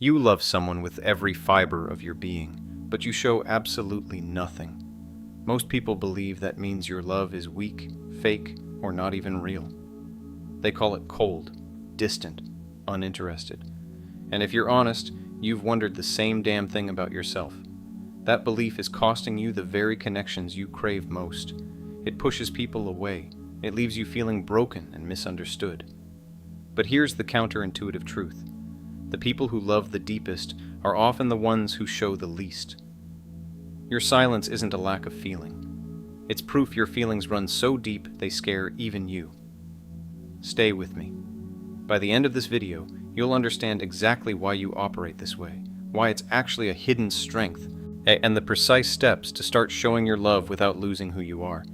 You love someone with every fiber of your being, but you show absolutely nothing. Most people believe that means your love is weak, fake, or not even real. They call it cold, distant, uninterested. And if you're honest, you've wondered the same damn thing about yourself. That belief is costing you the very connections you crave most. It pushes people away. It leaves you feeling broken and misunderstood. But here's the counterintuitive truth. The people who love the deepest are often the ones who show the least. Your silence isn't a lack of feeling. It's proof your feelings run so deep they scare even you. Stay with me. By the end of this video, you'll understand exactly why you operate this way, why it's actually a hidden strength, and the precise steps to start showing your love without losing who you are.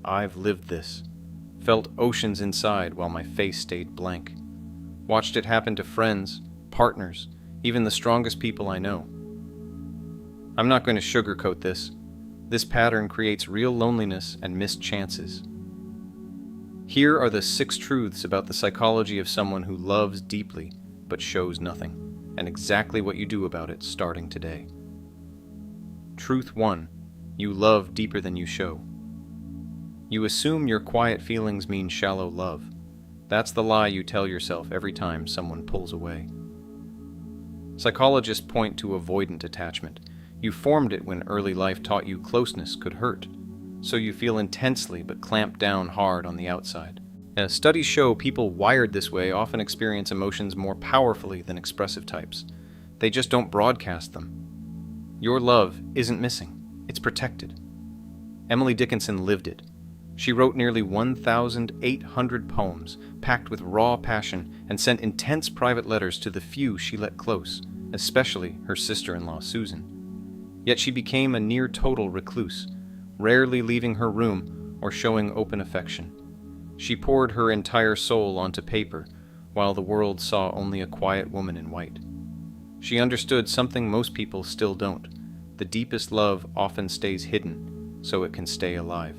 I've lived this. Felt oceans inside while my face stayed blank. Watched it happen to friends, partners, even the strongest people I know. I'm not going to sugarcoat this. This pattern creates real loneliness and missed chances. Here are the 6 truths about the psychology of someone who loves deeply but shows nothing, and exactly what you do about it starting today. Truth 1. You love deeper than you show. You assume your quiet feelings mean shallow love. That's the lie you tell yourself every time someone pulls away. Psychologists point to avoidant attachment. You formed it when early life taught you closeness could hurt, so you feel intensely but clamp down hard on the outside. Studies show people wired this way often experience emotions more powerfully than expressive types. They just don't broadcast them. Your love isn't missing, it's protected. Emily Dickinson lived it. She wrote nearly 1,800 poems, packed with raw passion, and sent intense private letters to the few she let close, especially her sister-in-law Susan. Yet she became a near-total recluse, rarely leaving her room or showing open affection. She poured her entire soul onto paper, while the world saw only a quiet woman in white. She understood something most people still don't. The deepest love often stays hidden, so it can stay alive.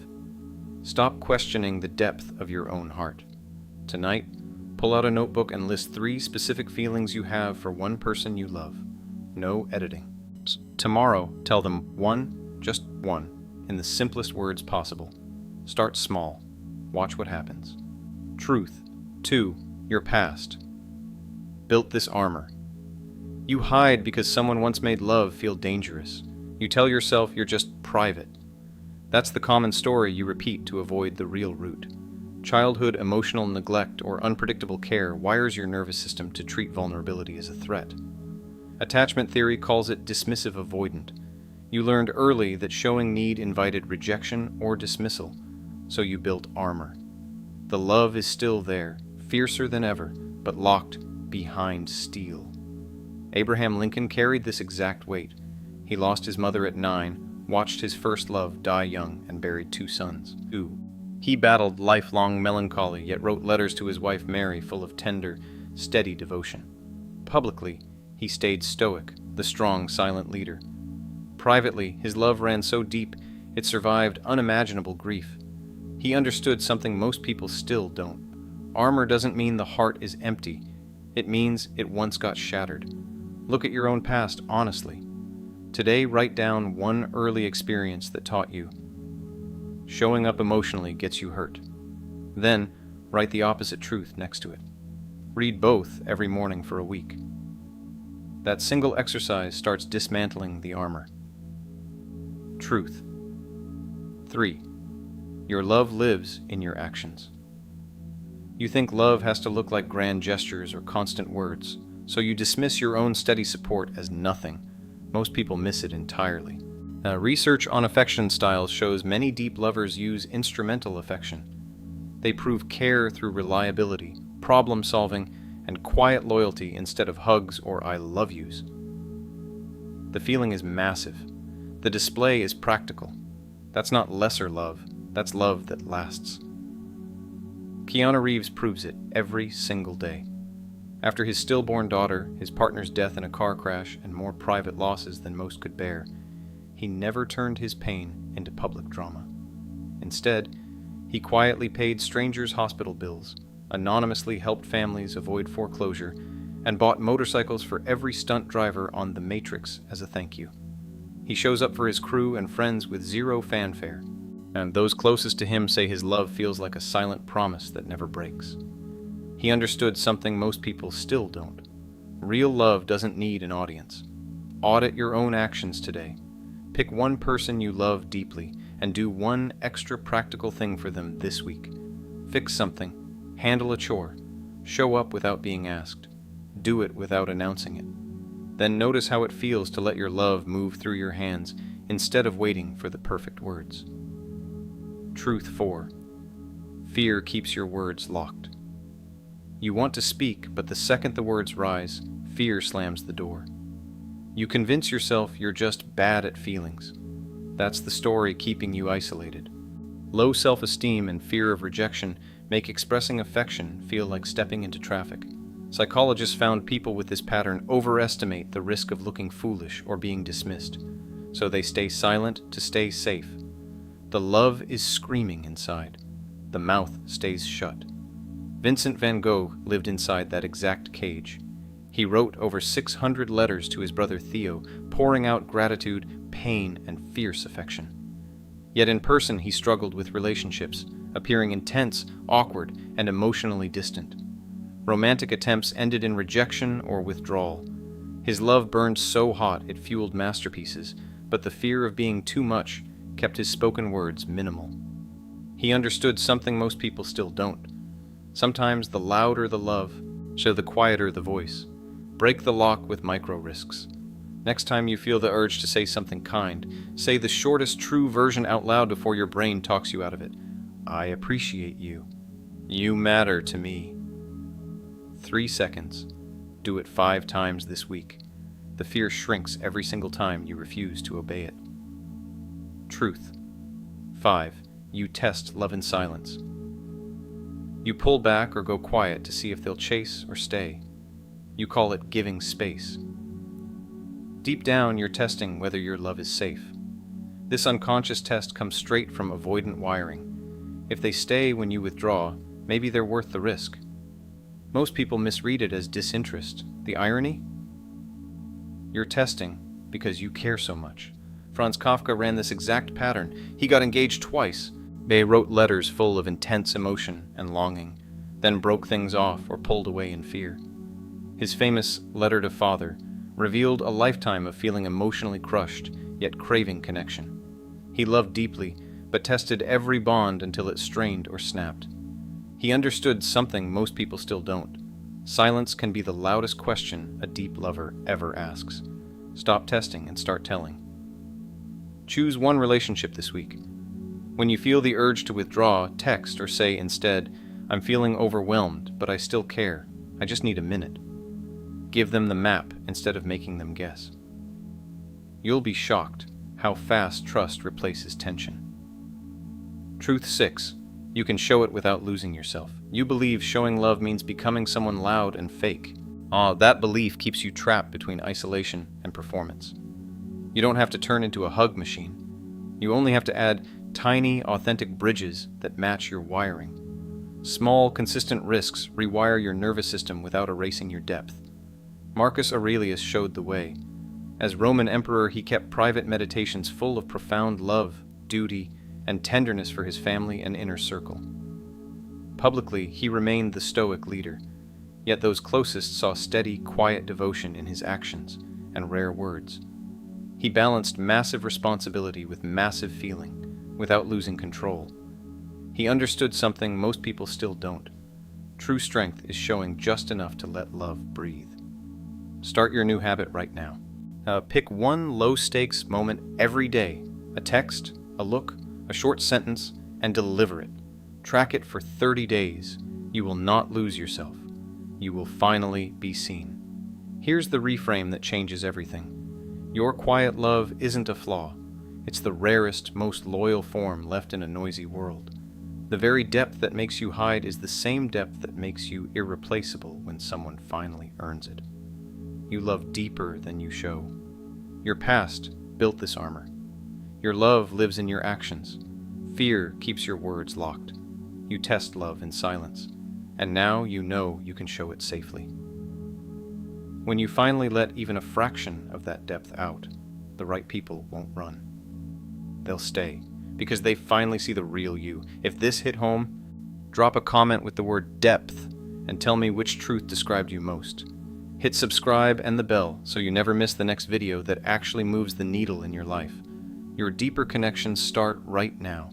Stop questioning the depth of your own heart. Tonight, pull out a notebook and list 3 specific feelings you have for one person you love. No editing. Tomorrow, tell them one, just one, in the simplest words possible. Start small. Watch what happens. Truth 2. Your past. Built this armor. You hide because someone once made love feel dangerous. You tell yourself you're just private. That's the common story you repeat to avoid the real root. Childhood emotional neglect or unpredictable care wires your nervous system to treat vulnerability as a threat. Attachment theory calls it dismissive avoidant. You learned early that showing need invited rejection or dismissal, so you built armor. The love is still there, fiercer than ever, but locked behind steel. Abraham Lincoln carried this exact weight. He lost his mother at 9, watched his first love die young, and buried 2 sons. He battled lifelong melancholy, yet wrote letters to his wife Mary full of tender, steady devotion. Publicly, he stayed stoic, the strong, silent leader. Privately, his love ran so deep, it survived unimaginable grief. He understood something most people still don't. Armor doesn't mean the heart is empty. It means it once got shattered. Look at your own past honestly. Today, write down one early experience that taught you. Showing up emotionally gets you hurt. Then, write the opposite truth next to it. Read both every morning for a week. That single exercise starts dismantling the armor. Truth 3. Your love lives in your actions. You think love has to look like grand gestures or constant words, so you dismiss your own steady support as nothing. Most people miss it entirely. Research on affection styles shows many deep lovers use instrumental affection. They prove care through reliability, problem solving, and quiet loyalty instead of hugs or I love yous. The feeling is massive. The display is practical. That's not lesser love, that's love that lasts. Keanu Reeves proves it every single day. After his stillborn daughter, his partner's death in a car crash, and more private losses than most could bear, he never turned his pain into public drama. Instead, he quietly paid strangers' hospital bills, anonymously helped families avoid foreclosure, and bought motorcycles for every stunt driver on The Matrix as a thank you. He shows up for his crew and friends with zero fanfare, and those closest to him say his love feels like a silent promise that never breaks. He understood something most people still don't. Real love doesn't need an audience. Audit your own actions today. Pick one person you love deeply and do one extra practical thing for them this week. Fix something, handle a chore, show up without being asked, do it without announcing it. Then notice how it feels to let your love move through your hands instead of waiting for the perfect words. Truth 4. Fear keeps your words locked. You want to speak, but the second the words rise, fear slams the door. You convince yourself you're just bad at feelings. That's the story keeping you isolated. Low self-esteem and fear of rejection make expressing affection feel like stepping into traffic. Psychologists found people with this pattern overestimate the risk of looking foolish or being dismissed, so they stay silent to stay safe. The love is screaming inside. The mouth stays shut. Vincent van Gogh lived inside that exact cage. He wrote over 600 letters to his brother Theo, pouring out gratitude, pain, and fierce affection. Yet in person he struggled with relationships, appearing intense, awkward, and emotionally distant. Romantic attempts ended in rejection or withdrawal. His love burned so hot it fueled masterpieces, but the fear of being too much kept his spoken words minimal. He understood something most people still don't. Sometimes the louder the love, so the quieter the voice. Break the lock with micro risks. Next time you feel the urge to say something kind, say the shortest true version out loud before your brain talks you out of it. I appreciate you. You matter to me. 3 seconds. Do it 5 times this week. The fear shrinks every single time you refuse to obey it. Truth. 5. You test love in silence. You pull back or go quiet to see if they'll chase or stay. You call it giving space. Deep down, you're testing whether your love is safe. This unconscious test comes straight from avoidant wiring. If they stay when you withdraw, maybe they're worth the risk. Most people misread it as disinterest. The irony? You're testing because you care so much. Franz Kafka ran this exact pattern. He got engaged twice. They wrote letters full of intense emotion and longing, then broke things off or pulled away in fear. His famous Letter to Father revealed a lifetime of feeling emotionally crushed, yet craving connection. He loved deeply, but tested every bond until it strained or snapped. He understood something most people still don't. Silence can be the loudest question a deep lover ever asks. Stop testing and start telling. Choose one relationship this week. When you feel the urge to withdraw, text or say instead, I'm feeling overwhelmed, but I still care. I just need a minute. Give them the map instead of making them guess. You'll be shocked how fast trust replaces tension. Truth 6. You can show it without losing yourself. You believe showing love means becoming someone loud and fake. That belief keeps you trapped between isolation and performance. You don't have to turn into a hug machine. You only have to add tiny, authentic bridges that match your wiring. Small, consistent risks rewire your nervous system without erasing your depth. Marcus Aurelius showed the way. As Roman emperor, he kept private meditations full of profound love, duty, and tenderness for his family and inner circle. Publicly, he remained the stoic leader, yet those closest saw steady, quiet devotion in his actions and rare words. He balanced massive responsibility with massive feeling, without losing control. He understood something most people still don't. True strength is showing just enough to let love breathe. Start your new habit right now. Pick one low-stakes moment every day, a text, a look, a short sentence, and deliver it. Track it for 30 days. You will not lose yourself. You will finally be seen. Here's the reframe that changes everything. Your quiet love isn't a flaw. It's the rarest, most loyal form left in a noisy world. The very depth that makes you hide is the same depth that makes you irreplaceable when someone finally earns it. You love deeper than you show. Your past built this armor. Your love lives in your actions. Fear keeps your words locked. You test love in silence, and now you know you can show it safely. When you finally let even a fraction of that depth out, the right people won't run. They'll stay, because they finally see the real you. If this hit home, drop a comment with the word depth and tell me which truth described you most. Hit subscribe and the bell so you never miss the next video that actually moves the needle in your life. Your deeper connections start right now.